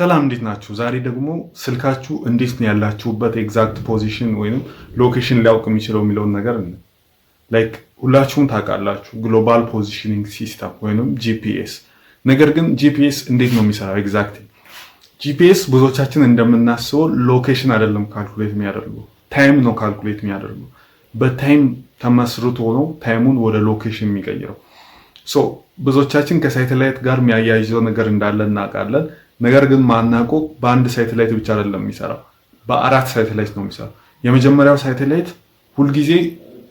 ሰላም እንዴት ናችሁ? ዛሬ ደግሞ ስልካችሁ እንዴት ነው ያላችሁበት ኤግዛክት ፖዚሽን ወይም ሎኬሽን ሊያውቅ የሚችለው የሚለውን ነገር ላይክ ሁላችሁም ታውቃላችሁ ግሎባል ፖዚሽኒንግ ሲስተም ወይም ጂፒኤስ። ነገር ግን ጂፒኤስ እንዴት ነው የሚሰራው ኤግዛክትሊ? ጂፒኤስ ብዙዎቻችን እንደምናስበው ሎኬሽን አይደለም ካልኩሌት የሚያደርገው ታይም ነው ካልኩሌት የሚያደርገው። በታይም ተመስርቶ ነው ታይሙን ወደ ሎኬሽን የሚቀይረው። ብዙዎቻችን ከሳተላይት ጋር የሚያያይዘው ነገር እንዳለ እናውቃለን። ነገር ግን ማናቆ በአንድ ሳተላይት ብቻ አይደለም የሚሰራው፣ በአራት ሳተላይት ነው የሚሰራው። የመጀመሪያው ሳተላይት ሁልጊዜ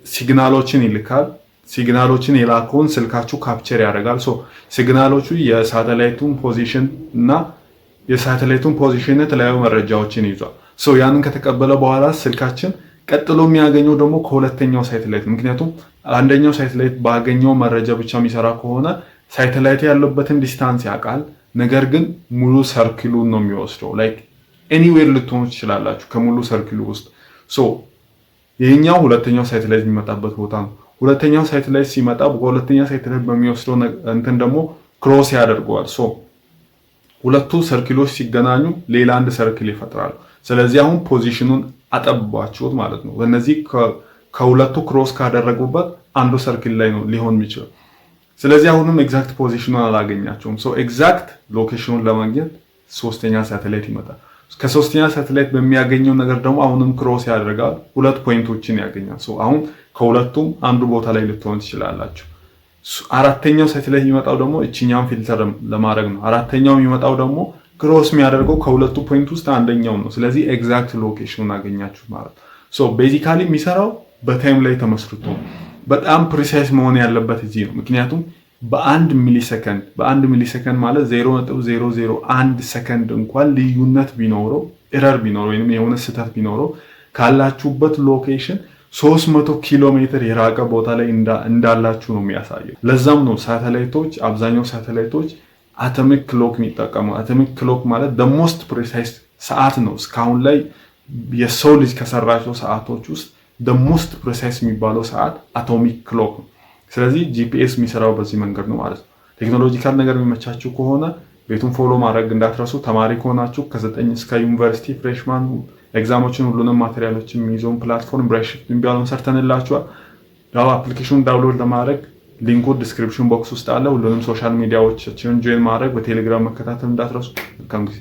ሲግናሎችን ይልካል። ሲግናሎችን የላከውን ስልካችሁ ካፕቸር ያደርጋል። ሲግናሎቹ የሳተላይቱን ፖዚሽን እና የሳተላይቱን ፖዚሽን የተለያዩ መረጃዎችን ይዟል። ያንን ከተቀበለ በኋላ ስልካችን ቀጥሎ የሚያገኘው ደግሞ ከሁለተኛው ሳተላይት፣ ምክንያቱም አንደኛው ሳተላይት ባገኘው መረጃ ብቻ የሚሰራ ከሆነ ሳተላይት ያለበትን ዲስታንስ ያውቃል። ነገር ግን ሙሉ ሰርክሉን ነው የሚወስደው። ላይክ ኤኒዌር ልትሆኑ ትችላላችሁ ከሙሉ ሰርክሉ ውስጥ። ይሄኛው ሁለተኛው ሳተላይት የሚመጣበት ቦታ ነው። ሁለተኛው ሳተላይት ሲመጣ በሁለተኛ ሳተላይት በሚወስደው እንትን ደግሞ ክሮስ ያደርገዋል። ሁለቱ ሰርክሎች ሲገናኙ ሌላ አንድ ሰርክል ይፈጥራሉ። ስለዚህ አሁን ፖዚሽኑን አጠባችሁት ማለት ነው። በእነዚህ ከሁለቱ ክሮስ ካደረጉበት አንዱ ሰርክል ላይ ነው ሊሆን የሚችለው። ስለዚህ አሁንም ኤግዛክት ፖዚሽኑን አላገኛቸውም። ኤግዛክት ሎኬሽኑን ለማግኘት ሶስተኛ ሳተላይት ይመጣል። ከሶስተኛ ሳተላይት በሚያገኘው ነገር ደግሞ አሁንም ክሮስ ያደርጋል፣ ሁለት ፖይንቶችን ያገኛል። አሁን ከሁለቱም አንዱ ቦታ ላይ ልትሆን ትችላላችሁ። አራተኛው ሳተላይት የሚመጣው ደግሞ እቺኛውን ፊልተር ለማድረግ ነው። አራተኛው የሚመጣው ደግሞ ክሮስ የሚያደርገው ከሁለቱ ፖይንት ውስጥ አንደኛው ነው። ስለዚህ ኤግዛክት ሎኬሽኑን አገኛችሁ ማለት ነው። ቤዚካሊ የሚሰራው በታይም ላይ ተመስርቶ በጣም ፕሪሳይስ መሆን ያለበት እዚህ ነው። ምክንያቱም በአንድ ሚሊሰከንድ ማለት 0.001 ሰከንድ እንኳን ልዩነት ቢኖረው ኤረር ቢኖረው ወይም የሆነ ስህተት ቢኖረው ካላችሁበት ሎኬሽን 300 ኪሎ ሜትር የራቀ ቦታ ላይ እንዳላችሁ ነው የሚያሳየው። ለዛም ነው ሳተላይቶች አብዛኛው ሳተላይቶች አቶሚክ ክሎክ የሚጠቀሙ። አቶሚክ ክሎክ ማለት the most precise ሰዓት ነው። እስካሁን ላይ የሰው ልጅ ከሰራቸው ሰዓቶች ውስጥ the most precise የሚባለው ሰዓት አቶሚክ ክሎክ ነው። ስለዚህ ጂፒኤስ የሚሰራው በዚህ መንገድ ነው ማለት ነው። ቴክኖሎጂካል ነገር የሚመቻችሁ ከሆነ ቤቱን ፎሎ ማድረግ እንዳትረሱ። ተማሪ ከሆናችሁ ከ9 እስከ ዩኒቨርሲቲ ፍሬሽማን ኤግዛሞችን ሁሉንም ማቴሪያሎችን የሚይዘውን ፕላትፎርም ብራይትሺፍት የሚባለውን ሰርተንላችኋል። ያው አፕሊኬሽኑን ዳውንሎድ ለማድረግ ሊንኩ ዲስክሪፕሽን ቦክስ ውስጥ አለ። ሁሉንም ሶሻል ሚዲያዎቻችንን ጆይን ማድረግ፣ በቴሌግራም መከታተል እንዳትረሱ። መልካም ጊዜ